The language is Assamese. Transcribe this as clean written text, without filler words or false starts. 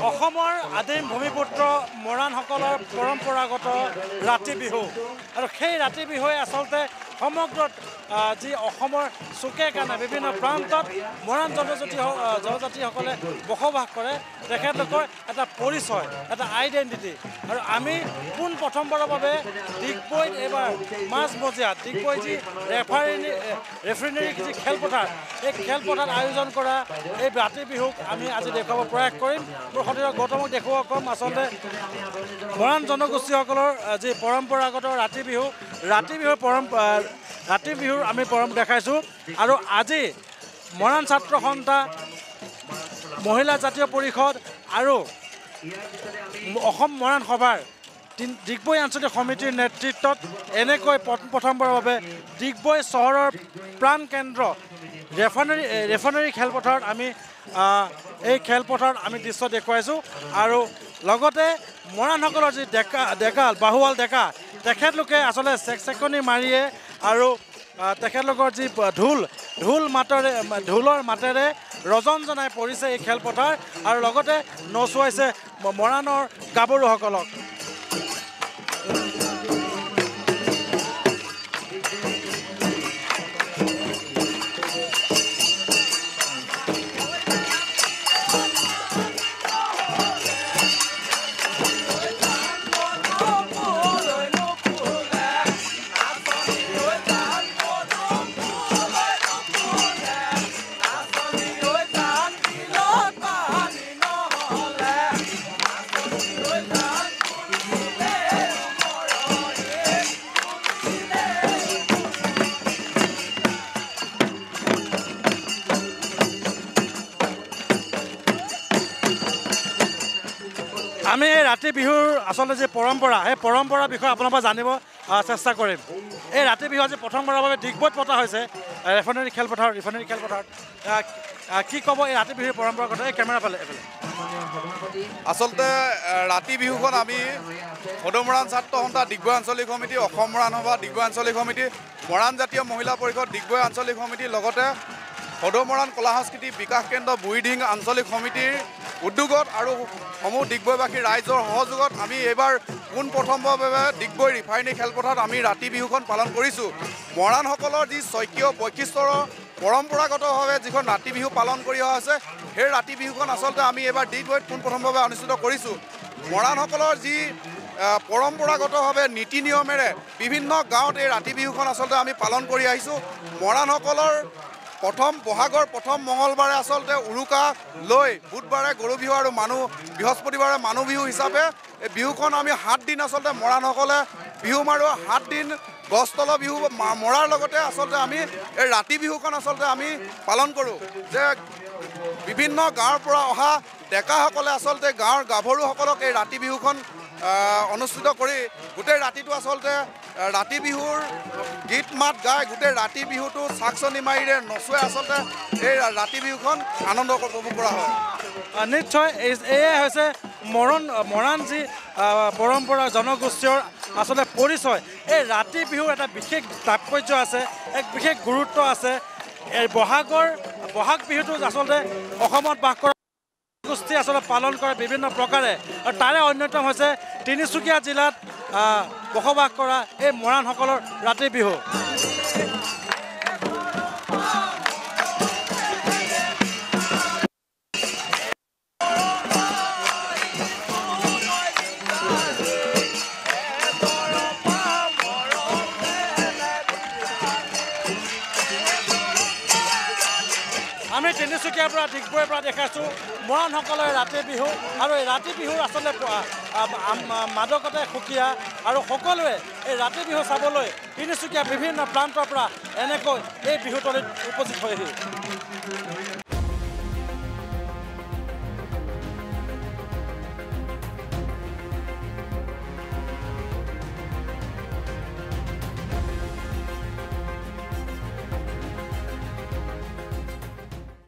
অসমৰ আদিম ভূমিপুত্ৰ মৰাণসকলৰ পৰম্পৰাগত ৰাতি বিহু আৰু সেই ৰাতি বিহুৱে আচলতে সমগ্ৰ যি অসমৰ চুকে কাণে বিভিন্ন প্ৰান্তত মৰাণ জনজাতিসকলে বসবাস কৰে তেখেতলোকৰ এটা পৰিচয় এটা আইডেণ্টিটি আৰু আমি পোন প্ৰথমবাৰৰ বাবে ডিগবৈত এইবাৰ মাজমজিয়াত ডিগবৈ যি ৰেফাইনেৰী যি খেলপথাৰ এই খেলপথাৰত আয়োজন কৰা এই ৰাতি বিহুক আমি আজি দেখুৱাব প্ৰয়াস কৰিম মোৰ সতীৰ্থ গৌতমক দেখুৱাব কম আচলতে মৰাণ জনগোষ্ঠীসকলৰ যি পৰম্পৰাগত ৰাতি বিহুৰ আমি দেখাইছোঁ আৰু আজি মৰাণ ছাত্ৰ সন্থা মহিলা জাতীয় পৰিষদ আৰু অসম মৰাণ সভাৰ ডিগবৈ আঞ্চলিক সমিতিৰ নেতৃত্বত এনেকৈ প্ৰথমবাৰৰ বাবে ডিগবৈ চহৰৰ প্ৰাণকেন্দ্ৰ ৰেফাইনেৰী খেলপথাৰত আমি এই খেলপথাৰত আমি দৃশ্য দেখুৱাইছোঁ আৰু লগতে মৰাণসকলৰ যি বাহুৱাল ডেকা তেখেতলোকে আচলতে চেকচেকনি মাৰিয়ে আৰু তেখেতলোকৰ যি ঢোলৰ মাতেৰে ৰজন জনাই পৰিছে এই খেলপথাৰ আৰু লগতে নচুৱাইছে মৰাণৰ গাভৰুসকলক আমি এই ৰাতি বিহুৰ আচলতে যি পৰম্পৰা সেই পৰম্পৰাৰ বিষয়ে আপোনাৰ পৰা জানিব চেষ্টা কৰিম এই ৰাতি বিহু আজি প্ৰথমবাৰৰ বাবে ডিগবৈত পতা হৈছে ৰেফাইনেৰী খেলপথাৰত কি ক'ব এই ৰাতি বিহুৰ পৰম্পৰাৰ কথা এই কেমেৰা ফালে আচলতে ৰাতি বিহুখন আমি সদৌ-মৰাণ ছাত্ৰ সন্থা ডিগবৈ আঞ্চলিক সমিতি অসম মৰাণ সভা ডিগবৈ আঞ্চলিক সমিতি মৰাণ জাতীয় মহিলা পৰিষদ ডিগবৈ আঞ্চলিক সমিতিৰ লগতে সদৌ-মৰাণ কলা সংস্কৃতি বিকাশ কেন্দ্ৰ বুঢ়ীডিং আঞ্চলিক সমিতিৰ উদ্যোগত আৰু সমূহ ডিগবৈবাসী ৰাইজৰ সহযোগত আমি এইবাৰ পোনপ্ৰথমবাৰৰ বাবে ডিগবৈ ৰিফাইনেৰী খেলপথাৰত আমি ৰাতি বিহুখন পালন কৰিছোঁ মৰাণসকলৰ যি স্বকীয় বৈশিষ্ট্যৰ পৰম্পৰাগতভাৱে যিখন ৰাতি বিহু পালন কৰি অহা হৈছে সেই ৰাতি বিহুখন আচলতে আমি এইবাৰ ডিগবৈত পোনপ্ৰথমভাৱে অনুষ্ঠিত কৰিছোঁ মৰাণসকলৰ যি পৰম্পৰাগতভাৱে নীতি নিয়মেৰে বিভিন্ন গাঁৱত এই ৰাতি বিহুখন আচলতে আমি পালন কৰি আহিছোঁ মৰাণসকলৰ বহাগৰ প্ৰথম মঙলবাৰে আচলতে উৰুকা লৈ বুধবাৰে গৰু বিহু আৰু বৃহস্পতিবাৰে মানুহ বিহু হিচাপে এই বিহুখন আমি 7 দিন আচলতে মৰাণসকলে বিহু মাৰোঁ 7 দিন গছতলৰ বিহু মৰাৰ লগতে আচলতে আমি এই ৰাতি বিহুখন আচলতে আমি পালন কৰোঁ যে বিভিন্ন গাঁৱৰ পৰা অহা ডেকাসকলে আচলতে গাঁৱৰ গাভৰুসকলক এই ৰাতি বিহুখন অনুষ্ঠিত কৰি গোটেই ৰাতিটো আচলতে ৰাতি বিহুৰ গীত মাত গাই গোটেই ৰাতি বিহুটো চাকচনি মাৰিৰে নচুৱাই আচলতে এই ৰাতি বিহুখন আনন্দ উপভোগ কৰা হয় নিশ্চয় এয়াই হৈছে মৰাণ যি পৰম্পৰা জনগোষ্ঠীৰ আচলতে পৰিচয় এই ৰাতি বিহুৰ এটা বিশেষ তাৎপৰ্য আছে এক বিশেষ গুৰুত্ব আছে এই বহাগ বিহুটো আচলতে অসমত বাস কৰা গোষ্ঠী আচলতে পালন কৰে বিভিন্ন প্ৰকাৰে আৰু তাৰে অন্যতম হৈছে তিনিচুকীয়া জিলাত বসবাস কৰা এই মৰাণসকলৰ ৰাতি বিহু আমি তিনিচুকীয়াৰ পৰা ডিগবৈৰ পৰা দেখাইছোঁ মৰাণসকলৰ ৰাতি বিহু আৰু এই ৰাতি বিহুৰ আচলতে মাদকতাই সুকীয়া আৰু সকলোৱে এই ৰাতি বিহু চাবলৈ তিনিচুকীয়া বিভিন্ন প্ৰান্তৰ পৰা এনেকৈ এই বিহুতলীত উপস্থিত হয়হি